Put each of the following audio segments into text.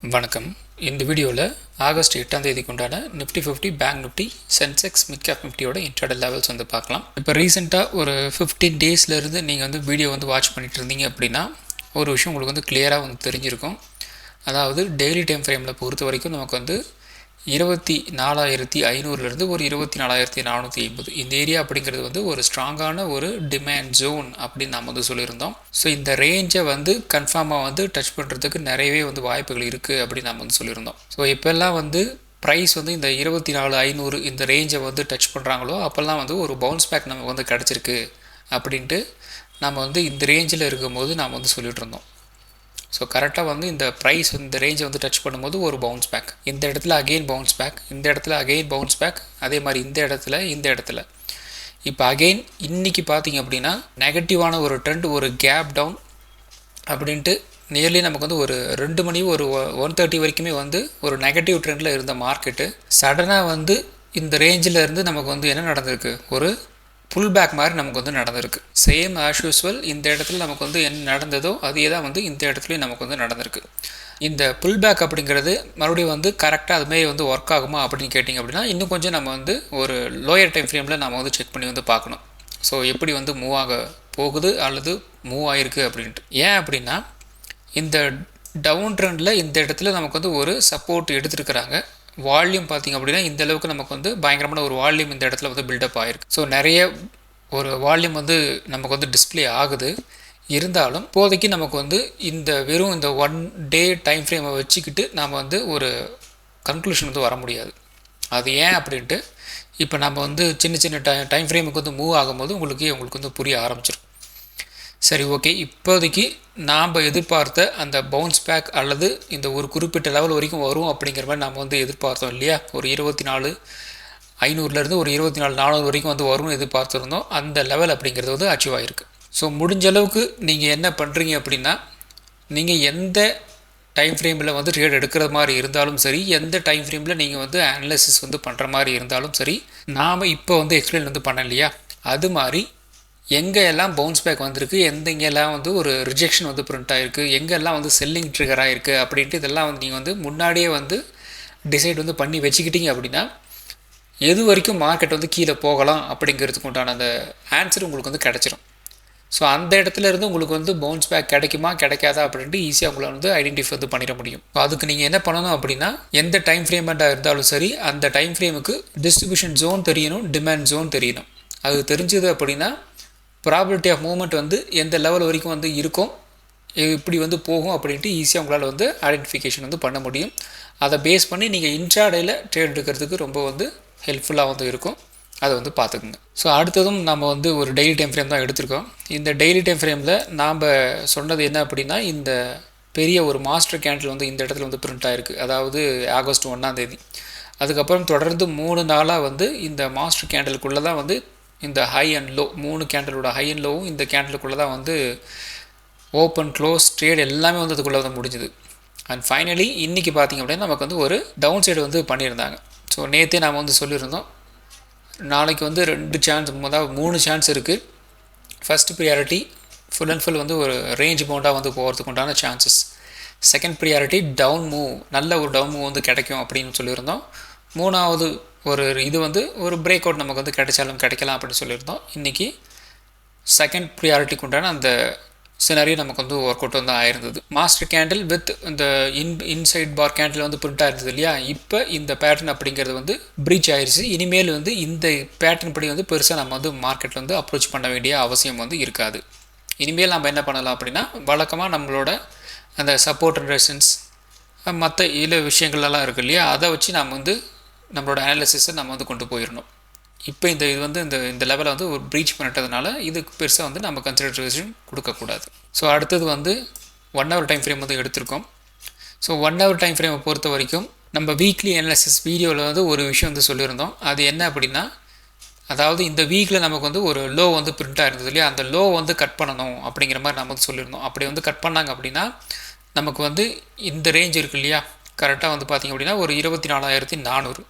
வணக்கம். இந்த வீடியோவில் ஆகஸ்ட் 8ஆம் தேதிக்கு உண்டான Nifty 50 bank Nifty Sensex mid cap நிஃப்டியோட இன்ட்ராடே லெவல்ஸ் வந்து பார்க்கலாம். இப்போ ரீசெண்டாக ஒரு 15 டேஸ்லேருந்து நீங்கள் வந்து வீடியோ வந்து வாட்ச் பண்ணிட்டு இருந்தீங்க அப்படின்னா ஒரு விஷயம் உங்களுக்கு வந்து கிளியராக வந்து தெரிஞ்சிருக்கும். அதாவது டெய்லி டைம் ஃப்ரேமில் பொறுத்த வரைக்கும் நமக்கு வந்து 24,500லேருந்து ஒரு 24,450 இந்த ஏரியா அப்படிங்கிறது வந்து ஒரு ஸ்ட்ராங்கான ஒரு டிமாண்ட் ஜோன் அப்படின்னு நாம் வந்து சொல்லியிருந்தோம். ஸோ இந்த ரேஞ்சை வந்து கன்ஃபார்மாக வந்து டச் பண்ணுறதுக்கு நிறையவே வந்து வாய்ப்புகள் இருக்குது அப்படின்னு நாம் வந்து சொல்லியிருந்தோம். ஸோ இப்போல்லாம் வந்து ப்ரைஸ் வந்து இந்த 24,500 இந்த ரேஞ்சை வந்து டச் பண்ணுறாங்களோ அப்போல்லாம் வந்து ஒரு பவுன்ஸ் பேக் நமக்கு வந்து கிடச்சிருக்கு அப்படின்ட்டு நம்ம வந்து இந்த ரேஞ்சில் இருக்கும்போது நாம் வந்து சொல்லிகிட்டு இருந்தோம். ஸோ கரெக்டாக வந்து இந்த ப்ரைஸ் இந்த ரேஞ்சை வந்து டச் பண்ணும்போது ஒரு பவுன்ஸ் பேக், இந்த இடத்துல அகெயின் பவுன்ஸ் பேக், இந்த இடத்துல அகெயின் பவுன்ஸ் பேக், அதே மாதிரி இந்த இடத்துல இப்போ அகெயின் இன்றைக்கி பார்த்திங்க அப்படின்னா நெகட்டிவான ஒரு ட்ரெண்ட், ஒரு கேப் டவுன் அப்படின்ட்டு நியர்லி நமக்கு வந்து ஒரு 2 மணி ஒரு 1:30 வரைக்குமே வந்து ஒரு நெகட்டிவ் ட்ரெண்டில் இருந்த மார்க்கெட்டு சடனாக வந்து இந்த ரேஞ்சில் இருந்து நமக்கு வந்து என்ன நடந்திருக்கு, ஒரு புல் பேக் மாதிரி நமக்கு வந்து நடந்திருக்கு. சேம் ஆஸ் யூஸ்வல் இந்த இடத்துல நமக்கு வந்து என்ன நடந்ததோ அதே தான் வந்து இந்த இடத்துலையும் நமக்கு வந்து நடந்திருக்கு. இந்த புல் பேக் அப்படிங்கிறது மறுபடியும் வந்து கரெக்டாக அதுமாரி வந்து ஒர்க் ஆகுமா அப்படின்னு கேட்டிங்க அப்படின்னா இன்னும் கொஞ்சம் நம்ம வந்து ஒரு லோயர் டைம் ஃப்ரேமில் நம்ம வந்து செக் பண்ணி வந்து பார்க்கணும். ஸோ எப்படி வந்து மூவ் ஆக போகுது அல்லது மூவ் ஆகிருக்கு அப்படின்ட்டு. ஏன் அப்படின்னா இந்த டவுன் ட்ரெண்டில் இந்த இடத்துல நமக்கு வந்து ஒரு சப்போர்ட் எடுத்துருக்கிறாங்க. வால்யூம் பார்த்திங்க அப்படின்னா இந்த அளவுக்கு நமக்கு வந்து பயங்கரமான ஒரு வால்யூம் இந்த இடத்துல வந்து பில்டப் ஆகிருக்கு. ஸோ நிறைய ஒரு வால்யூம் வந்து நமக்கு வந்து டிஸ்பிளே ஆகுது. இருந்தாலும் இப்போதைக்கு நமக்கு வந்து இந்த வெறும் இந்த 1 டே டைம் ஃப்ரேமை வச்சுக்கிட்டு நாம் வந்து ஒரு கன்க்ளூஷன் வந்து வர முடியாது. அது ஏன் அப்படின்ட்டு இப்போ நம்ம வந்து சின்ன சின்ன டைம் ஃப்ரேமுக்கு வந்து மூவ் ஆகும்போது உங்களுக்கு வந்து புரிய ஆரம்பிச்சிடும். சரி, ஓகே, இப்போதைக்கு நாம் எதிர்பார்த்த அந்த பவுன்ஸ் பேக் அல்லது இந்த ஒரு குறிப்பிட்ட லெவல் வரைக்கும் வரும் அப்படிங்கிற மாதிரி நாம் வந்து எதிர்பார்த்தோம் இல்லையா. ஒரு 24,500லேருந்து ஒரு 24,400 வரைக்கும் வந்து வரும்னு எதிர்பார்த்துருந்தோம். அந்த லெவல் அப்படிங்கிறது வந்து அச்சீவ் ஆகிருக்கு. ஸோ முடிஞ்ச அளவுக்கு நீங்கள் என்ன பண்ணுறீங்க அப்படின்னா, நீங்கள் எந்த டைம் ஃப்ரேமில் வந்து ட்ரேட் எடுக்கிற மாதிரி இருந்தாலும் சரி, எந்த டைம் ஃப்ரேமில் நீங்கள் வந்து அனலைசிஸ் வந்து பண்ணுற மாதிரி இருந்தாலும் சரி, நாம் இப்போ வந்து எக்ஸ்பிளைன் வந்து பண்ண இல்லையா, அது மாதிரி எங்கெல்லாம் பவுன்ஸ் பேக் வந்திருக்கு, எங்கெல்லாம் வந்து ஒரு ரிஜெக்ஷன் வந்து பிரிண்ட் ஆகிருக்கு, எங்கெல்லாம் வந்து செல்லிங் ட்ரிகர் ஆகிருக்கு அப்படின்ட்டு இதெல்லாம் வந்து நீங்கள் வந்து முன்னாடியே வந்து டிசைட் வந்து பண்ணி வச்சுக்கிட்டீங்க அப்படின்னா எது வரைக்கும் மார்க்கெட் வந்து கீழே போகலாம் அப்படிங்கிறதுக்கு உண்டான அந்த ஆன்சர் உங்களுக்கு வந்து கிடச்சிரும். ஸோ அந்த இடத்துல இருந்து உங்களுக்கு வந்து பவுன்ஸ் பேக் கிடைக்குமா கிடைக்காதா அப்படின்ட்டு ஈஸியாக உங்களை வந்து ஐடென்டிஃபை வந்து பண்ணிட முடியும். ஸோ அதுக்கு நீங்கள் என்ன பண்ணணும் அப்படின்னா, எந்த டைம் ஃப்ரேமெண்ட்டாக இருந்தாலும் சரி அந்த டைம் ஃப்ரேமுக்கு டிஸ்ட்ரிபியூஷன் ஜோன் தெரியணும், டிமாண்ட் ஜோன் தெரியணும். அது தெரிஞ்சது அப்படின்னா ப்ராபபிலிட்டி ஆஃப் மூவ்மெண்ட் வந்து எந்த லெவல் வரைக்கும் வந்து இருக்கும், இப்படி வந்து போகும் அப்படின்ட்டு ஈஸியாக உங்களால் வந்து ஐடென்டிஃபிகேஷன் வந்து பண்ண முடியும். அதை பேஸ் பண்ணி நீங்கள் இன்ட்ராடேயில் ட்ரேட் எடுக்கிறதுக்கு ரொம்ப வந்து ஹெல்ப்ஃபுல்லாக வந்து இருக்கும். அதை வந்து பார்த்துக்குங்க. ஸோ அடுத்ததும் நம்ம வந்து ஒரு டெய்லி டைம் ஃப்ரேம் தான் எடுத்திருக்கோம். இந்த டெய்லி டைம் ஃப்ரேமில் நாம் சொன்னது என்ன அப்படின்னா, இந்த பெரிய ஒரு மாஸ்டர் கேண்டில் வந்து இந்த இடத்துல வந்து பிரிண்ட் ஆகிருக்கு. அதாவது ஆகஸ்ட் 1ஆம் தேதி. அதுக்கப்புறம் தொடர்ந்து 3 நாளாக வந்து இந்த மாஸ்டர் கேண்டலுக்குள்ளே தான் வந்து இந்த ஹை அண்ட் லோ 3 கேண்டலோட ஹை அண்ட் லோவும் இந்த கேண்டலுக்குள்ளே தான் வந்து ஓப்பன் க்ளோஸ் ட்ரேட் எல்லாமே வந்து அதுக்குள்ளே வந்து முடிஞ்சுது. அண்ட் ஃபைனலி இன்றைக்கி பார்த்திங்க அப்படின்னா நமக்கு வந்து ஒரு டவுன் சைடு வந்து பண்ணியிருந்தாங்க. ஸோ நேற்றே நாம் வந்து சொல்லியிருந்தோம், நாளைக்கு வந்து 2 சான்ஸ், அதாவது 3 சான்ஸ் இருக்குது. First priority full and full வந்து ஒரு ரேஞ்ச் பவுண்டாக வந்து போகிறதுக்கு உண்டான chances. Second priority down move, நல்ல ஒரு டவுன் மூவ் வந்து கிடைக்கும் அப்படின்னு சொல்லியிருந்தோம். மூணாவது ஒரு இது வந்து ஒரு பிரேக் அவுட் நமக்கு வந்து கிடைச்சாலும் கிடைக்கலாம் அப்படின்னு சொல்லியிருந்தோம். இன்றைக்கி செகண்ட் ப்ரியாரிட்டிக்கு உண்டான அந்த சினாரியோ நமக்கு வந்து ஒர்க் அவுட் வந்து ஆயிருந்தது. மாஸ்டர் கேண்டில் வித் இந்த இன்சைட் பார் கேண்டில் வந்து பிரிண்ட் ஆயிருந்தது இல்லையா. இப்போ இந்த பேட்டர்ன் அப்படிங்கிறது வந்து ப்ரீச் ஆயிடுச்சு. இனிமேல் வந்து இந்த பேட்டர்ன் படி வந்து பெருசாக நம்ம வந்து மார்க்கெட்டில் வந்து அப்ரோச் பண்ண வேண்டிய அவசியம் வந்து இருக்காது. இனிமேல் நம்ம என்ன பண்ணலாம் அப்படின்னா, வழக்கமாக நம்மளோட அந்த சப்போர்ட் அண்ட் ரெசிஸ்டன்ஸ் மற்ற விஷயங்கள்லாம் இருக்குது இல்லையா, அதை வச்சு நம்ம வந்து நம்மளோட அனாலிசிஸை நம்ம வந்து கொண்டு போயிடணும். இப்போ இது வந்து இந்த லெவலை வந்து ஒரு ப்ரீச் பண்ணிட்டதுனால இதுக்கு பெருசாக வந்து நம்ம கன்சிடரேஷன் கொடுக்கக்கூடாது. ஸோ அடுத்தது வந்து 1 ஹவர் டைம் ஃப்ரேம் வந்து எடுத்திருக்கோம். ஸோ 1 ஹவர் டைம் ஃப்ரேமை பொறுத்த வரைக்கும் நம்ம வீக்லி அனாலிசிஸ் வீடியோவில் வந்து ஒரு விஷயம் வந்து சொல்லியிருந்தோம். அது என்ன அப்படின்னா, அதாவது இந்த வீக்கில் நமக்கு வந்து ஒரு லோ வந்து பிரிண்ட் ஆகிருந்தது இல்லையா, அந்த லோ வந்து கட் பண்ணணும் அப்படிங்கிற மாதிரி நம்ம வந்து சொல்லியிருந்தோம். அப்படி வந்து கட் பண்ணாங்க அப்படின்னா நமக்கு வந்து இந்த ரேஞ்ச் இருக்குது இல்லையா, கரெக்டாக வந்து பார்த்திங்க அப்படின்னா ஒரு 24,400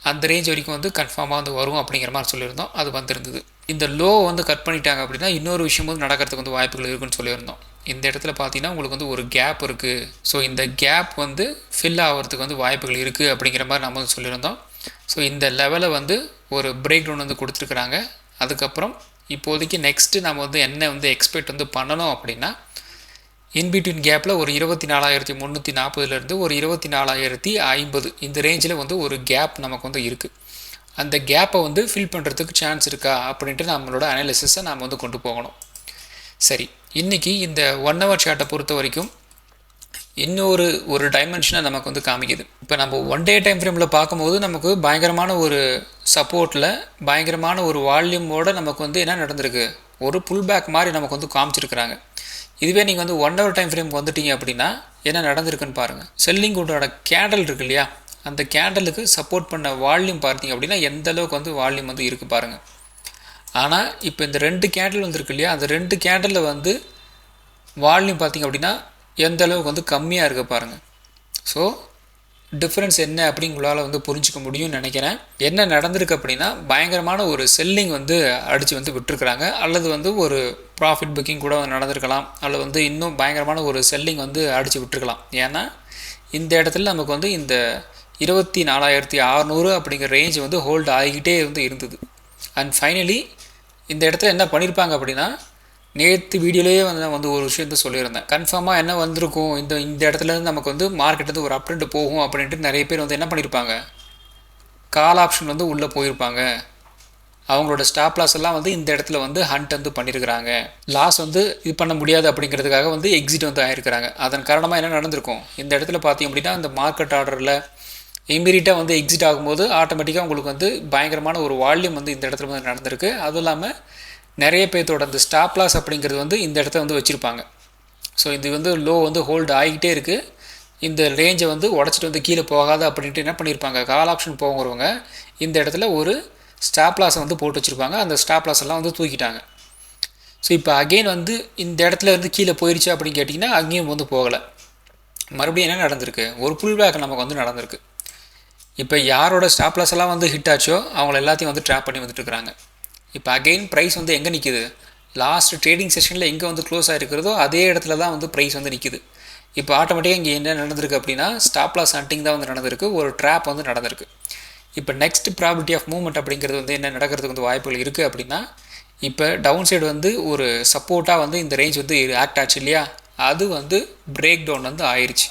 அந்த ரேஞ்ச் வரைக்கும் வந்து கன்ஃபார்மாக வந்து வரும் அப்படிங்கிற மாதிரி சொல்லியிருந்தோம். அது வந்துருந்தது. இந்த லோ வந்து கட் பண்ணிட்டாங்க அப்படின்னா இன்னொரு விஷயம் வந்து நடக்கிறதுக்கு வந்து வாய்ப்புகள் இருக்குன்னு சொல்லியிருந்தோம். இந்த இடத்துல பார்த்தீங்கன்னா உங்களுக்கு வந்து ஒரு கேப் இருக்குது. ஸோ இந்த கேப் வந்து ஃபில் ஆகிறதுக்கு வந்து வாய்ப்புகள் இருக்குது அப்படிங்கிற மாதிரி நம்ம வந்து சொல்லியிருந்தோம். ஸோ இந்த லெவலை வந்து ஒரு பிரேக் டவுன் வந்து கொடுத்துருக்குறாங்க. அதுக்கப்புறம் இப்போதைக்கு நெக்ஸ்ட்டு நம்ம வந்து என்ன வந்து எக்ஸ்பெக்ட் வந்து பண்ணணும் அப்படின்னா, இன்பிட்வீன் கேப்பில் ஒரு 24,340 ஒரு 24,050 இந்த ரேஞ்சில் வந்து ஒரு கேப் நமக்கு வந்து இருக்குது. அந்த கேப்பை வந்து ஃபில் பண்ணுறதுக்கு சான்ஸ் இருக்கா அப்படின்ட்டு நம்மளோட அனாலிசிஸை நாம் வந்து கொண்டு போகணும். சரி, இன்றைக்கி இந்த 1 ஹவர் சார்ட்டை பொறுத்த வரைக்கும் ஒரு டைமென்ஷனை நமக்கு வந்து காமிக்குது. இப்போ நம்ம 1 டே டைம் ஃப்ரேமில் பார்க்கும்போது நமக்கு பயங்கரமான ஒரு சப்போர்ட்டில் பயங்கரமான ஒரு வால்யூமோடு நமக்கு வந்து என்ன நடந்திருக்கு, ஒரு புல் பேக் மாதிரி நமக்கு வந்து காமிச்சிருக்கிறாங்க. இதுவே நீங்கள் வந்து 1 ஹவர் டைம் ஃப்ரேம் வந்துட்டீங்க அப்படின்னா என்ன நடந்திருக்குன்னு பாருங்கள். செல்லிங் குட்டோட கேண்டல் இருக்கு இல்லையா, அந்த கேண்டலுக்கு சப்போர்ட் பண்ண வால்யூம் பார்த்தீங்க அப்படின்னா எந்த அளவுக்கு வந்து வால்யூம் வந்து இருக்குது பாருங்கள். ஆனால் இப்போ இந்த 2 கேண்டில் வந்துருக்கு இல்லையா, அந்த 2 கேண்டலில் வந்து வால்யூம் பார்த்திங்க அப்படின்னா எந்த அளவுக்கு வந்து கம்மியாக இருக்க பாருங்கள். ஸோ டிஃப்ரென்ஸ் என்ன அப்படின்னு உங்களால் வந்து புரிஞ்சிக்க முடியும்னு நினைக்கிறேன். என்ன நடந்திருக்கு அப்படின்னா பயங்கரமான ஒரு செல்லிங் வந்து அடித்து வந்து விட்டுருக்குறாங்க, அல்லது வந்து ஒரு ப்ராஃபிட் புக்கிங் கூட நடந்திருக்கலாம், அல்லது வந்து இன்னும் பயங்கரமான ஒரு செல்லிங் வந்து அடித்து விட்டுருக்கலாம். ஏன்னா இந்த இடத்துல நமக்கு வந்து இந்த 24,600 அப்படிங்கிற ரேஞ்ச் வந்து ஹோல்டு ஆகிக்கிட்டே வந்து இருந்தது. அண்ட் ஃபைனலி இந்த இடத்துல என்ன பண்ணியிருப்பாங்க அப்படின்னா, நேற்று வீடியோலேயே வந்து நான் வந்து ஒரு விஷயத்த சொல்லியிருந்தேன். கன்ஃபார்மாக என்ன வந்திருக்கும், இந்த இடத்துலேருந்து நமக்கு வந்து மார்க்கெட் வந்து ஒரு அப் ட்ரெண்ட் போகும் அப்படின்ட்டு நிறைய பேர் வந்து என்ன பண்ணியிருப்பாங்க, கால் ஆப்ஷன் வந்து உள்ளே போயிருப்பாங்க. அவங்களோட ஸ்டாப் லாஸ் எல்லாம் வந்து இந்த இடத்துல வந்து ஹண்ட் வந்து பண்ணியிருக்கிறாங்க. லாஸ் வந்து இது பண்ண முடியாது அப்படிங்கிறதுக்காக வந்து எக்ஸிட் வந்து ஆகிருக்கிறாங்க. அதன் காரணமாக என்ன நடந்திருக்கும், இந்த இடத்துல பார்த்தீங்க அப்படின்னா இந்த மார்க்கெட் ஆர்டரில் இமீடியட்டாக வந்து எக்ஸிட் ஆகும்போது ஆட்டோமேட்டிக்காக உங்களுக்கு வந்து பயங்கரமான ஒரு வால்யூம் வந்து இந்த இடத்துல வந்து நடந்திருக்கு. அதுவும் இல்லாமல் நிறைய பேர்த்தோட அந்த ஸ்டாப் லாஸ் அப்படிங்கிறது வந்து இந்த இடத்த வந்து வச்சுருப்பாங்க. ஸோ இது வந்து லோ வந்து ஹோல்டு ஆகிக்கிட்டே இருக்குது, இந்த ரேஞ்சை வந்து உடச்சிட்டு வந்து கீழே போகாது அப்படின்ட்டு என்ன பண்ணியிருப்பாங்க, கால் ஆப்ஷன் போகிறவங்க இந்த இடத்துல ஒரு ஸ்டாப் லாஸை வந்து போட்டு வச்சுருப்பாங்க. அந்த ஸ்டாப் லாஸ் எல்லாம் வந்து தூக்கிட்டாங்க. ஸோ இப்போ அகெயின் வந்து இந்த இடத்துல வந்து கீழே போயிடுச்சு அப்படின்னு கேட்டிங்கன்னா அங்கேயும் வந்து போகலை. மறுபடியும் என்ன நடந்திருக்கு, ஒரு புல் பேக் நமக்கு வந்து நடந்திருக்கு. இப்போ யாரோட ஸ்டாப் லாஸ் எல்லாம் வந்து ஹிட் ஆச்சோ அவங்கள எல்லாத்தையும் வந்து ட்ராப் பண்ணி வந்துட்டு இருக்கிறாங்க. இப்போ அகெயின் ப்ரைஸ் வந்து எங்கே நிற்கிது, லாஸ்ட் ட்ரேடிங் செஷனில் எங்கே வந்து க்ளோஸ் ஆகிருக்கிறதோ அதே இடத்துல தான் வந்து ப்ரைஸ் வந்து நிற்கிது. இப்போ ஆட்டோமேட்டிக்காக இங்கே என்ன நடந்திருக்கு அப்படின்னா ஸ்டாப் லாஸ் ஹண்டிங் தான் வந்து நடந்திருக்கு, ஒரு ட்ராப் வந்து நடந்திருக்கு. இப்போ நெக்ஸ்ட் ப்ராபிலிட்டி ஆஃப் மூவ்மெண்ட் அப்படிங்கிறது வந்து என்ன நடக்கிறதுக்கு வந்து வாய்ப்புகள் இருக்குது அப்படின்னா, இப்போ டவுன் சைடு வந்து ஒரு சப்போர்ட்டாக வந்து இந்த ரேஞ்ச் வந்து ஆக்ட் ஆச்சு இல்லையா, அது வந்து பிரேக் டவுன் வந்து ஆயிடுச்சு.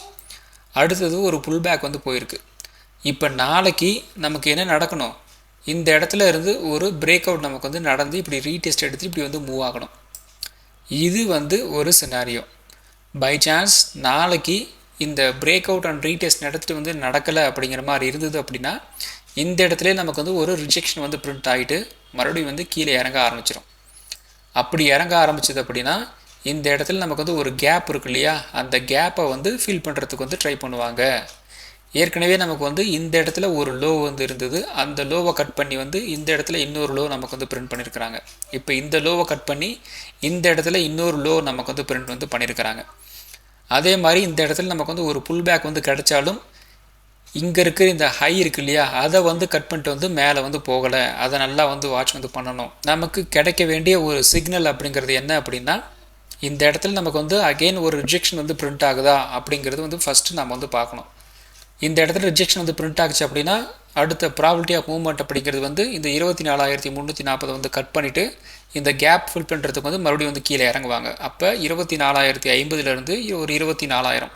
அடுத்தது ஒரு புல் பேக் வந்து போயிருக்கு. இப்போ நாளைக்கு நமக்கு என்ன நடக்கணும், இந்த இடத்துல இருந்து ஒரு பிரேக் அவுட் நமக்கு வந்து நடந்து இப்படி ரீடெஸ்ட் எடுத்து இப்படி வந்து மூவ் ஆகணும். இது வந்து ஒரு சினாரியோ. பை சான்ஸ் நாளைக்கு இந்த பிரேக் அவுட் அண்ட் ரீடெஸ்ட் நடத்திட்டு வந்து நடக்கலை அப்படிங்கிற மாதிரி இருந்தது அப்படின்னா இந்த இடத்துல நமக்கு வந்து ஒரு ரிஜெக்ஷன் வந்து பிரிண்ட் ஆகிட்டு மறுபடியும் வந்து கீழே இறங்க ஆரம்பிச்சிடும். அப்படி இறங்க ஆரம்பிச்சது அப்படின்னா இந்த இடத்துல நமக்கு வந்து ஒரு கேப் இருக்கு இல்லையா, அந்த கேப்பை வந்து ஃபில் பண்ணுறதுக்கு வந்து ட்ரை பண்ணுவாங்க. ஏற்கனவே நமக்கு வந்து இந்த இடத்துல ஒரு லோ வந்து இருந்தது, அந்த லோவை கட் பண்ணி வந்து இந்த இடத்துல இன்னொரு லோ நமக்கு வந்து பிரிண்ட் பண்ணியிருக்கிறாங்க. இப்போ இந்த லோவை கட் பண்ணி இந்த இடத்துல இன்னொரு லோ நமக்கு வந்து பிரிண்ட் வந்து பண்ணியிருக்கிறாங்க. அதே மாதிரி இந்த இடத்துல நமக்கு வந்து ஒரு புல் பேக் வந்து கிடைச்சாலும் இங்கே இருக்கிற இந்த ஹை இருக்கு இல்லையா, அதை வந்து கட் பண்ணிட்டு வந்து மேலே வந்து போகலை. அதை நல்லா வந்து வாட்ச் வந்து பண்ணணும். நமக்கு கிடைக்க வேண்டிய ஒரு சிக்னல் அப்படிங்கிறது என்ன அப்படின்னா, இந்த இடத்துல நமக்கு வந்து அகெயின் ஒரு ரிஜெக்ஷன் வந்து பிரிண்ட் ஆகுதா அப்படிங்கிறது வந்து ஃபஸ்ட்டு நம்ம வந்து பார்க்கணும். இந்த இடத்துல ரிஜெக்ஷன் வந்து பிரிண்ட் ஆகுச்சு அப்படின்னா அடுத்த ப்ராபிலிட்டி ஆஃப் மூவ்மெண்ட் அப்படிங்கிறது வந்து இந்த 24,340 வந்து கட் பண்ணிவிட்டு இந்த கேப் ஃபில் பண்ணுறதுக்கு வந்து மறுபடியும் வந்து கீழே இறங்குவாங்க. அப்போ 24,050 ஒரு 24,000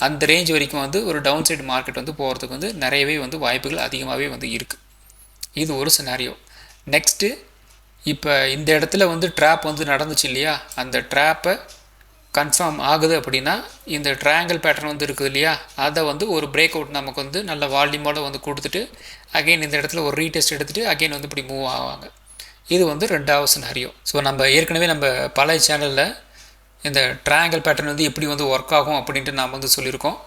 அந்த ரேஞ்ச் வரைக்கும் வந்து ஒரு டவுன் சைடு மார்க்கெட் வந்து போகிறதுக்கு வந்து நிறையவே வந்து வாய்ப்புகள் அதிகமாகவே வந்து இருக்குது. இது ஒரு சினாரியோ. நெக்ஸ்ட்டு இப்போ இந்த இடத்துல வந்து ட்ராப் வந்து நடந்துச்சு இல்லையா, அந்த ட்ராப்பை கன்ஃபார்ம் ஆகுது அப்படின்னா இந்த ட்ரையாங்கிள் பேட்டர்ன் வந்து இருக்குது இல்லையா, அதை வந்து ஒரு பிரேக் அவுட் நமக்கு வந்து நல்ல வால்யூமோடு வந்து கொடுத்துட்டு அகெயின் இந்த இடத்துல ஒரு ரீடெஸ்ட் எடுத்துகிட்டு அகெயின் வந்து இப்படி மூவ் ஆவாங்க. இது வந்து ரெண்டாவது சினாரியோ. ஸோ நம்ம ஏற்கனவே நம்ம பழைய சேனலில் இந்த ட்ரையாங்கிள் பேட்டர்ன் வந்து எப்படி வந்து ஒர்க் ஆகும் அப்படின்ட்டு நாம் வந்து சொல்லியிருக்கோம்.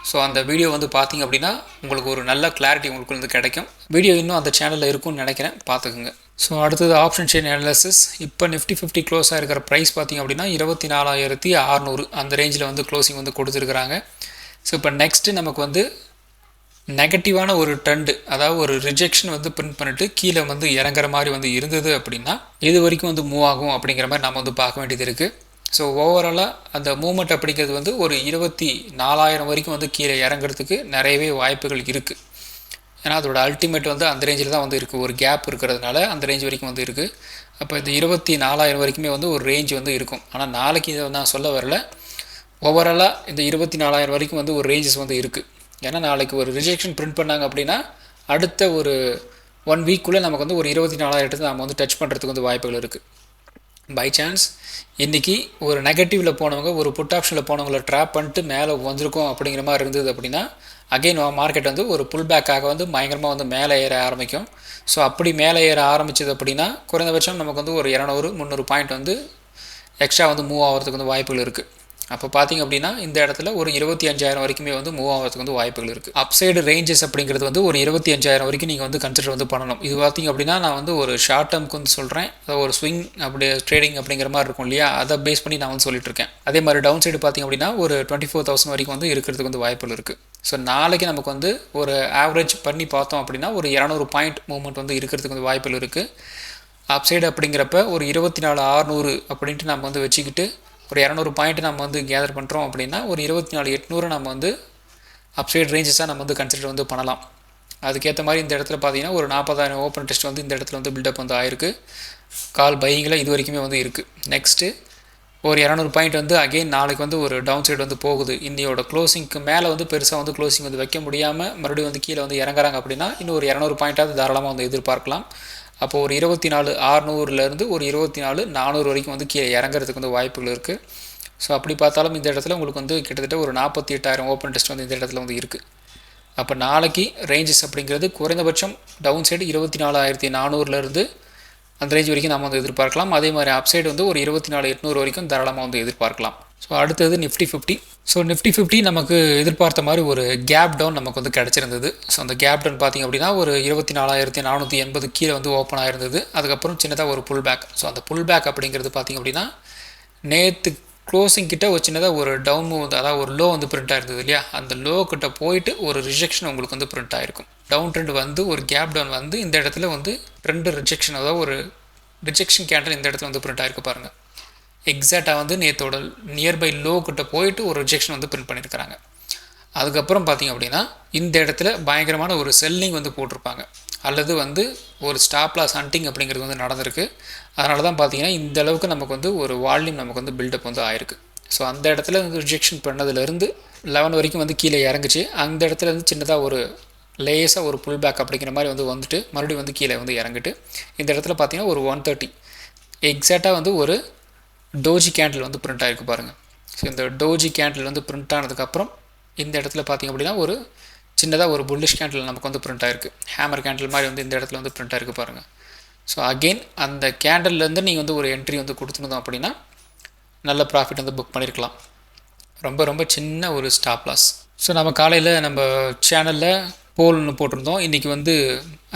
ஸோ அந்த வீடியோ வந்து பார்த்திங்க அப்படின்னா உங்களுக்கு ஒரு நல்ல கிளாரிட்டி உங்களுக்கு வந்து கிடைக்கும். வீடியோ இன்னும் அந்த சேனலில் இருக்கும்னு நினைக்கிறேன், பார்த்துக்குங்க. ஸோ அடுத்தது ஆப்ஷன் செயின் அனாலிசிஸ். இப்போ நிஃப்டி 50 க்ளோஸ் ஆகிருக்கிற ப்ரைஸ் பார்த்திங்க அப்படின்னா 24,600 அந்த ரேஞ்சில் வந்து க்ளோசிங் வந்து கொடுத்துருக்குறாங்க. ஸோ இப்போ நெக்ஸ்ட்டு நமக்கு வந்து நெகட்டிவான ஒரு ட்ரெண்டு, அதாவது ஒரு ரிஜெக்ஷன் வந்து பிரிண்ட் பண்ணிவிட்டு கீழே வந்து இறங்குற மாதிரி வந்து இருந்தது அப்படின்னா இது வரைக்கும் வந்து மூவ் ஆகும் அப்படிங்கிற மாதிரி நம்ம வந்து பார்க்க வேண்டியது இருக்குது. ஸோ ஓவராலாக அந்த மூமெண்ட் அப்படிங்கிறது வந்து ஒரு 24,000 வரைக்கும் வந்து கீழே இறங்குறதுக்கு நிறையவே வாய்ப்புகள் இருக்குது. ஏன்னா அதோட அல்டிமேட் வந்து அந்த ரேஞ்சில் தான் வந்து இருக்குது. ஒரு கேப் இருக்கிறதுனால அந்த ரேஞ்ச் வரைக்கும் வந்து இருக்குது. அப்போ இந்த 24,000 வரைக்குமே வந்து ஒரு ரேஞ்ச் வந்து இருக்கும். ஆனால் நாளைக்கு இதை நான் சொல்ல வரல, ஓவராலாக இந்த 24,000 வரைக்கும் வந்து ஒரு ரேஞ்சஸ் வந்து இருக்குது. ஏன்னா நாளைக்கு ஒரு ரிஜெக்ஷன் பிரிண்ட் பண்ணாங்க அப்படின்னா அடுத்த ஒரு 1 வீக்குள்ளே நமக்கு வந்து ஒரு 24,000 நம்ம வந்து டச் பண்ணுறதுக்கு வந்து வாய்ப்புகள் இருக்குது. பை சான்ஸ் இன்றைக்கி ஒரு நெகட்டிவில் போனவங்க ஒரு புட் ஆப்ஷனில் போனவங்கள ட்ராப் பண்ணிட்டு மேலே வந்திருக்கோம் அப்படிங்கிற மாதிரி இருந்தது அப்படின்னா அகெயின் மார்க்கெட் வந்து ஒரு புல் பேக்காக வந்து பயங்கரமாக வந்து மேலே ஏற ஆரம்பிக்கும். ஸோ அப்படி மேலே ஏற ஆரம்பிச்சது அப்படின்னா குறைந்தபட்சம் நமக்கு வந்து ஒரு 200-300 பாயிண்ட் வந்து எக்ஸ்ட்ரா வந்து மூவ் ஆகிறதுக்கு வந்து வாய்ப்புகள் இருக்குது. அப்போ பார்த்திங்க அப்படின்னா இந்த இடத்துல ஒரு 25,000 வரைக்குமே வந்து மூவ் ஆகிறதுக்கு வந்து வாய்ப்புகள் இருக்குது. அப்சைடு ரேஞ்சஸ் அப்படிங்கிறது வந்து ஒரு 25,000 வரைக்கும் நீங்கள் வந்து கன்சிடர் வந்து பண்ணணும். இது பார்த்திங்க அப்படின்னா நான் வந்து ஒரு ஷார்ட் டேர்முக்கு வந்து சொல்கிறேன், அதை ஒரு ஸ்விங் அப்படி ட்ரேடிங் அப்படிங்கிற மாதிரி இருக்கும் இல்லையா, அதை பேஸ் பண்ணி நான் வந்து சொல்லிட்டு இருக்கேன். அதே மாதிரி டவுன் சைடு பார்த்திங்க அப்படின்னா ஒரு 24,000 வரைக்கும் வந்து இருக்கிறதுக்கு வந்து வாய்ப்புகள் இருக்குது. ஸோ நாளைக்கு நமக்கு வந்து ஒரு ஆவரேஜ் பண்ணி பார்த்தோம் அப்படின்னா ஒரு 200 பாயிண்ட் மூவ்மெண்ட் வந்து இருக்கிறதுக்கு வந்து வாய்ப்புகள் இருக்குது. அப்சைடு அப்படிங்கிறப்ப ஒரு 24,600 அப்படின்ட்டு நம்ம வந்து வச்சுக்கிட்டு ஒரு 200 பாயிண்ட் நம்ம வந்து கேதர் பண்ணுறோம் அப்படின்னா ஒரு 24,800 நம்ம வந்து அப்சைட் ரேஞ்சஸாக நம்ம வந்து கன்சிடர் வந்து பண்ணலாம். அதுக்கேற்ற மாதிரி இந்த இடத்துல பார்த்தீங்கன்னா ஒரு 40,000 ஓப்பன் டெஸ்ட் வந்து இந்த இடத்துல வந்து பில்டப் வந்து ஆயிருக்கு. கால் பையிங்கில் இது வரைக்குமே வந்து இருக்குது. நெக்ஸ்ட்டு ஒரு 200 பாயிண்ட் வந்து அகெயின் நாளைக்கு வந்து ஒரு டவுன் சைடு வந்து போகுது. இன்னையோட க்ளோசிங்க்கு மேலே வந்து பெருசாக வந்து க்ளோசிங் வந்து வைக்க முடியாமல் மறுபடியும் வந்து கீழே வந்து இறங்குறாங்க அப்படின்னா இன்னும் ஒரு 200 பாயிண்ட்டாவது தாராளமாக வந்து எதிர்பார்க்கலாம். அப்போது ஒரு 24,600 ஒரு 24,400 வரைக்கும் வந்து கீழே இறங்குறதுக்கு வந்து வாய்ப்புகள் இருக்குது. ஸோ அப்படி பார்த்தாலும் இந்த இடத்துல உங்களுக்கு வந்து கிட்டத்தட்ட ஒரு 48,000 ஓப்பன் டெஸ்ட் வந்து இந்த இடத்துல வந்து இருக்குது. அப்போ நாளைக்கு ரேஞ்சஸ் அப்படிங்கிறது குறைந்தபட்சம் டவுன் சைடு 24,400 அந்த ரேஞ்ச் வரைக்கும் நம்ம வந்து எதிர்பார்க்கலாம். அதே மாதிரி அப் சைடு வந்து ஒரு 24,800 வரைக்கும் தாராளமாக வந்து எதிர்பார்க்கலாம். ஸோ அடுத்தது நிஃப்டி 50. ஸோ நிஃப்டி 50 நமக்கு எதிர்பார்த்த மாதிரி ஒரு கேப் டவுன் நமக்கு வந்து கிடச்சிருந்தது. ஸோ அந்த கேப் டவுன் பார்த்திங்க அப்படின்னா ஒரு 24,480 கீழே வந்து ஓப்பன் ஆயிருந்தது. அதுக்கப்புறம் சின்னதாக ஒரு புல் பேக். ஸோ அந்த புல் பேக் அப்படிங்கிறது பார்த்திங்க அப்படின்னா நேற்று க்ளோசிங் கிட்ட ஒரு சின்னதாக ஒரு டவுன் மூவ் வந்து அதாவது ஒரு லோ வந்து பிரிண்ட் ஆயிருந்தது இல்லையா, அந்த லோ கிட்ட போயிட்டு ஒரு ரிஜெக்ஷன் உங்களுக்கு வந்து பிரிண்ட் ஆகிருக்கும். டவுன் ட்ரெண்ட் வந்து ஒரு கேப் டவுன் வந்து இந்த இடத்துல வந்து 2 ரிஜெக்ஷன், அதாவது ஒரு ரிஜெக்ஷன் கேண்டில் இந்த இடத்துல வந்து பிரிண்ட் ஆகிருக்கு பாருங்கள். எக்ஸாக்டாக வந்து நேற்றோட நியர்பை லோ கிட்ட போயிட்டு ஒரு ரிஜெக்ஷன் வந்து பிரிண்ட் பண்ணியிருக்கிறாங்க. அதுக்கப்புறம் பார்த்திங்க அப்படின்னா இந்த இடத்துல பயங்கரமான ஒரு செல்லிங் வந்து போட்டிருப்பாங்க, அல்லது வந்து ஒரு ஸ்டாப் லாஸ் ஹண்டிங் அப்படிங்கிறது வந்து நடந்திருக்கு. அதனால தான் பார்த்திங்கன்னா இந்த அளவுக்கு நமக்கு வந்து ஒரு வால்யூம் நமக்கு வந்து பில்டப் வந்து ஆயிருக்கு. ஸோ அந்த இடத்துல வந்து ரிஜெக்ஷன் பண்ணதுலேருந்து 11 வரைக்கும் வந்து கீழே இறங்குச்சு. அந்த இடத்துல வந்து சின்னதாக ஒரு லேஸாக ஒரு புல் பேக் அப்படிங்கிற மாதிரி வந்து வந்துட்டு மறுபடியும் வந்து கீழே வந்து இறங்கிட்டு இந்த இடத்துல பார்த்திங்கன்னா ஒரு 130 எக்ஸாக்டாக வந்து ஒரு டோஜி கேண்டில் வந்து பிரிண்ட் ஆகிருக்கு பாருங்கள். ஸோ இந்த டோஜி கேண்டில் வந்து பிரிண்ட் ஆனதுக்கப்புறம் இந்த இடத்துல பார்த்திங்க அப்படின்னா ஒரு சின்னதாக ஒரு புல்லிஷ் கேண்டில் நமக்கு வந்து பிரிண்ட் ஆகிருக்கு. ஹேமர் கேண்டில் மாதிரி வந்து இந்த இடத்துல வந்து பிரிண்ட் ஆகிருக்கு பாருங்கள். ஸோ அகெயின் அந்த கேண்டல்லேருந்து நீங்கள் வந்து ஒரு என்ட்ரி வந்து கொடுத்துருந்தோம் அப்படின்னா நல்ல ப்ராஃபிட் வந்து புக் பண்ணியிருக்கலாம். ரொம்ப ரொம்ப சின்ன ஒரு ஸ்டாப் லாஸ். ஸோ நம்ம காலையில் நம்ம சேனலில் போல் ஒன்று போட்டிருந்தோம். இன்றைக்கி வந்து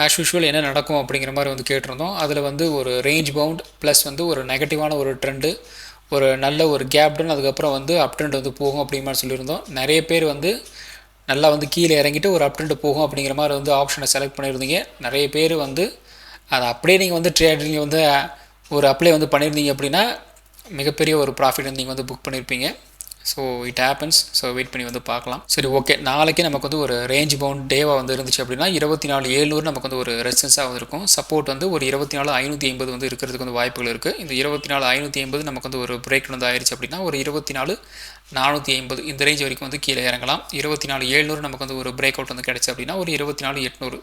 ஆஸ் யூஷுவல் என்ன நடக்கும் அப்படிங்கிற மாதிரி வந்து கேட்டிருந்தோம். அதில் வந்து ஒரு ரேஞ்ச் பவுண்ட் ப்ளஸ் வந்து ஒரு நெகட்டிவான ஒரு ட்ரெண்டு, ஒரு நல்ல ஒரு கேப் டவுன், அதுக்கப்புறம் வந்து அப் ட்ரெண்ட் வந்து போகும் அப்படிங்கிற மாதிரி சொல்லியிருந்தோம். நிறைய பேர் வந்து நல்லா வந்து கீழே இறங்கிட்டு ஒரு அப் ட்ரெண்ட் போகும் அப்படிங்கிற மாதிரி வந்து ஆப்ஷனை செலக்ட் பண்ணியிருந்தீங்க. நிறைய பேர் வந்து அதை அப்படியே நீங்கள் வந்து ட்ரேடிங் வந்து ஒரு அப்ளை வந்து பண்ணியிருந்தீங்க அப்படின்னா மிகப்பெரிய ஒரு ப்ராஃபிட் நீங்கள் வந்து புக் பண்ணியிருப்பீங்க. So it happens. So wait பண்ணி வந்து பார்க்கலாம். சரி, ஓகே. நாளைக்கு நமக்கு வந்து ஒரு ரேஞ்ச் பவுண்ட் டேவாக வந்து இருந்துச்சு அப்படின்னா 24,700 நமக்கு வந்து ஒரு ரெசிஸ்டன்ஸாக வந்து இருக்கும். சப்போர்ட் வந்து ஒரு 24,580 வந்து இருக்கிறதுக்கு வந்து வாய்ப்புகள் இருக்குது. இந்த 24,580 நமக்கு வந்து ஒரு பிரேக் வந்து ஆயிடுச்சு அப்படின்னா ஒரு 24,450 இந்த ரேஞ்ச் வரைக்கும் வந்து கீழே இறங்கலாம். 24,700 நமக்கு வந்து ஒரு பிரேக் அவுட் வந்து கிடச்சி அப்படின்னா ஒரு 24,800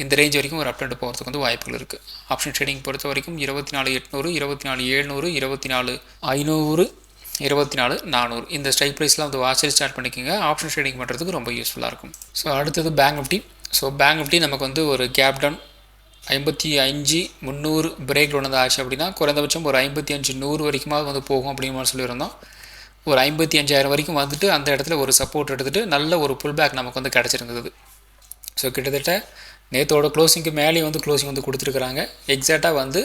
இந்த ரேஞ்ச் வரைக்கும் ஒரு அப் ட்ரெண்ட் போகிறதுக்கு வந்து வாய்ப்புகள் இருக்குது. ஆப்ஷன் ட்ரேடிங் பொறுத்த வரைக்கும் 24,800, 24,700, 24,500, 24,400 இந்த ஸ்ட்ரைக் ப்ரைஸ்லாம் வந்து வாட்ச் ஸ்டார்ட் பண்ணிக்கோங்க. ஆப்ஷன் ட்ரேடிங் பண்ணுறதுக்கு ரொம்ப யூஸ்ஃபுல்லாக இருக்கும். ஸோ அடுத்தது bank Nifty. So bank Nifty நமக்கு வந்து ஒரு கேப் டவுன் 55,300 பிரேக் டவுன் வந்து ஆச்சு அப்படின்னா குறைந்தபட்சம் ஒரு 55,100 வரைக்குமாவது வந்து போகும் அப்படின்னு மாதிரி சொல்லியிருந்தோம். ஒரு 55,000 வரைக்கும் வந்துட்டு அந்த இடத்துல ஒரு சப்போர்ட் எடுத்துகிட்டு நல்ல ஒரு புல் பேக் நமக்கு வந்து கிடச்சிருந்தது. ஸோ கிட்டத்தட்ட நேற்றோட க்ளோசிங்க்கு மேலேயே வந்து க்ளோசிங் வந்து கொடுத்துருக்குறாங்க. எக்ஸாக்டாக வந்து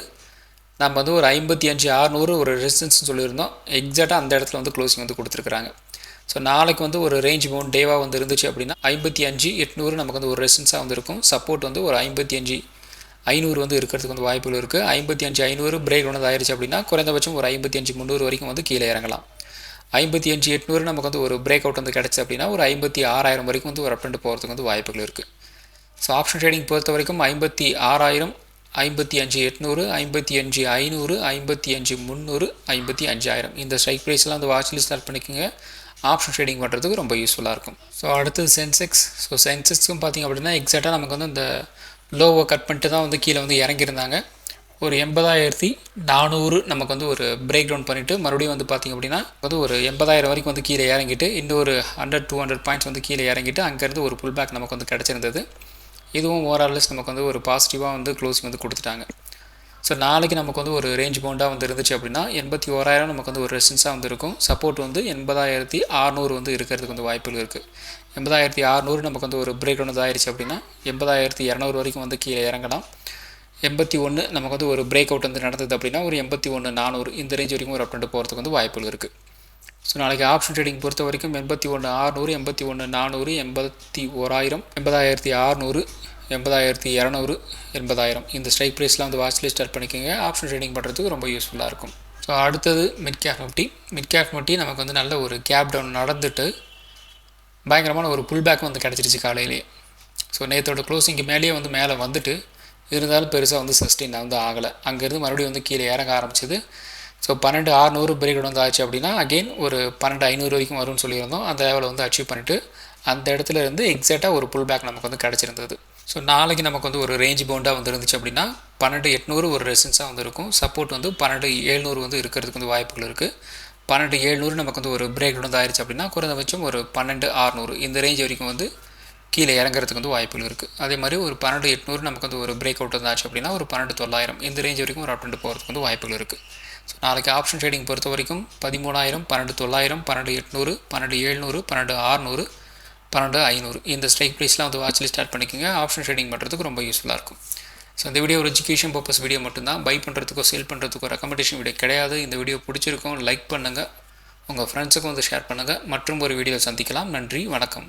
நம்ம வந்து ஒரு 55,600 ஒரு ரெசிஸ்டன்ஸ்னு சொல்லியிருந்தோம். எக்ஸாக்டாக அந்த இடத்துல வந்து க்ளோசிங் வந்து கொடுத்துருக்குறாங்க. ஸோ நாளைக்கு வந்து ஒரு ரேஞ்ச் பவுண்ட் டேவாக வந்து இருந்துச்சு அப்படின்னா 55,800 நமக்கு வந்து ஒரு ரெசிஸ்டன்ஸாக வந்து இருக்கும். சப்போர்ட் வந்து ஒரு 55,000 500 வந்து இருக்கிறதுக்கு வந்து வாய்ப்புகள் இருக்குது. 55,500 பிரேக் டவுன் ஆயிடுச்சு அப்படின்னா குறைந்தபட்சம் ஒரு 55,300 வரைக்கும் வந்து கீழே இறங்கலாம். 55,800 நமக்கு வந்து ஒரு பிரேக் அவுட் வந்து கிடச்சி அப்படின்னா ஒரு 56,000 வரைக்கும் வந்து ஒரு அப்டெண்ட் போகிறதுக்கு வந்து வாய்ப்புகள் இருக்குது. ஸோ ஆப்ஷன் ட்ரேடிங் பொறுத்த வரைக்கும் 56,000, 55,800, 55,500, 55,300, 55,000 இந்த ஸ்ட்ரைக் ப்ரைஸ்லாம் வந்து வாட்ச் லிஸ்ட் ஸ்டார்ட் பண்ணிக்கோங்க. ஆப்ஷன் ட்ரேடிங் பண்ணுறதுக்கு ரொம்ப யூஸ்ஃபுல்லாக இருக்கும். ஸோ அடுத்தது சென்செக்ஸ். ஸோ சென்செக்ஸும் பார்த்திங்க அப்படின்னா எக்ஸாக்டாக நமக்கு வந்து இந்த லோவை கட் பண்ணிட்டு தான் வந்து கீழே வந்து இறங்கியிருந்தாங்க. ஒரு 80,400 நமக்கு வந்து ஒரு பிரேக் டவுன் பண்ணிவிட்டு மறுபடியும் வந்து பார்த்திங்க அப்படின்னா வந்து ஒரு 80,000 வரைக்கும் வந்து கீழே இறங்கிட்டு இன்னும் ஒரு 100-200 பாயிண்ட்ஸ் வந்து கீழே இறங்கிட்டு அங்கேருந்து ஒரு புல் பேக் நமக்கு வந்து கிடச்சிருந்தது. இதுவும் ஓவரால்ஸ் நமக்கு வந்து ஒரு பாசிட்டிவாக வந்து க்ளோசிங் வந்து கொடுத்துட்டாங்க. ஸோ நாளைக்கு நமக்கு வந்து ஒரு ரேஞ்ச் பவுண்டாக வந்து இருந்துச்சு அப்படின்னா 81,000 நமக்கு வந்து ஒரு ரெசிஸ்டன்ஸாக வந்து இருக்கும். சப்போர்ட் வந்து 80,600 வந்து இருக்கிறதுக்கு வந்து வாய்ப்புகள் இருக்குது. 80,600 நமக்கு வந்து ஒரு பிரேக் டவுன் ஆயிடுச்சு அப்படின்னா 80,200 வரைக்கும் வந்து கீழே இறங்கலாம். 81 நமக்கு வந்து ஒரு பிரேக் அவுட் வந்து நடந்தது அப்படின்னா ஒரு 81,400 இந்த ரேஞ்ச் வரைக்கும் ஒரு அப்டெண்ட் போகிறதுக்கு வந்து வாய்ப்புகள் இருக்குது. ஸோ நாளைக்கு ஆப்ஷன் ட்ரேடிங் பொறுத்த வரைக்கும் 81,600, 81,400, 81,000, 80,600, 80,200, 80,000 இந்த ஸ்ட்ரைக் ப்ரைஸ்லாம் வந்து வாட்ச் லிஸ்ட் ஸ்டார்ட் பண்ணிக்கோங்க. ஆப்ஷன் ட்ரேடிங் பண்ணுறதுக்கு ரொம்ப யூஸ்ஃபுல்லாக இருக்கும். ஸோ அடுத்தது மிட் கேப் நிஃப்டி நமக்கு வந்து நல்ல ஒரு கேப் டவுன் நடந்துட்டு பயங்கரமான ஒரு புல் பேக் வந்து கிடச்சிருச்சு காலையிலேயே. ஸோ நேற்றோட க்ளோசிங்க்கு மேலேயே வந்து மேலே வந்துட்டு இருந்தாலும் பெருசாக வந்து சஸ்டெயின் வந்து ஆகலை. அங்கேருந்து மறுபடியும் வந்து கீழே இறங்க ஆரம்பிச்சிது. ஸோ 12,600 பிரேக் டவுன் வந்து ஆச்சு அப்படின்னா அகெயின் ஒரு 12,500 வரைக்கும் வரும்னு சொல்லியிருந்தோம். அந்த லெவலை வந்து அச்சீவ் பண்ணிவிட்டு அந்த இடத்துல இருந்து எக்ஸாக்டாக ஒரு புல் பேக் நமக்கு வந்து கிடச்சிருந்தது. ஸோ நாளைக்கு நமக்கு வந்து ஒரு ரேஞ்ச் பவுண்டாக வந்து இருந்துச்சு அப்படின்னா 12,800 ஒரு ரெசிஸ்டன்ஸாக வந்து இருக்கும். சப்போர்ட் வந்து 12,700 வந்து இருக்கிறதுக்கு வந்து வாய்ப்புகள் இருக்குது. 12,700 நமக்கு வந்து ஒரு பிரேக் டவுன் ஆயிடுச்சு அப்படின்னா குறைந்தபட்சம் ஒரு 12,600 இந்த ரேஞ்ச் வரைக்கும் வந்து கீழே இறங்குறதுக்கு வந்து வாய்ப்புகள் இருக்குது. அதே மாதிரி ஒரு 12,800 நமக்கு வந்து ஒரு பிரேக் அவுட் இருந்தாச்சு அப்படின்னா ஒரு 12,900 இந்த ரேஞ்ச் வரைக்கும் ஒரு அப்டெண்ட் போகிறதுக்கு வந்து வாய்ப்புகள் இருக்குது. ஸோ நாளைக்கு ஆப்ஷன் ட்ரேடிங் பொறுத்த வரைக்கும் 13,000, 12,900, 12,800, 12,700, 12,600, 12,500 இந்த ஸ்ட்ரைக் ப்ரைஸ்லாம் வந்து வாட்ச் லிஸ்ட் ஸ்டார்ட் பண்ணிக்கோங்க. ஆப்ஷன் ட்ரேடிங் பண்ணுறதுக்கு ரொம்ப யூஸ்ஃபுல்லாக இருக்கும். ஸோ இந்த வீடியோ ஒரு எஜுகேஷன் பர்பஸ் வீடியோ மட்டும்தான். பை பண்ணுறதுக்கோ சேல் பண்ணுறதுக்கோ ரெக்கமெண்டேஷன் வீடியோ கிடையாது. இந்த வீடியோ பிடிச்சிருக்கும் லைக் பண்ணுங்கள், உங்கள் ஃப்ரெண்ட்ஸுக்கும் வந்து ஷேர் பண்ணுங்கள். மற்றும் ஒரு வீடியோவில் சந்திக்கலாம். நன்றி, வணக்கம்.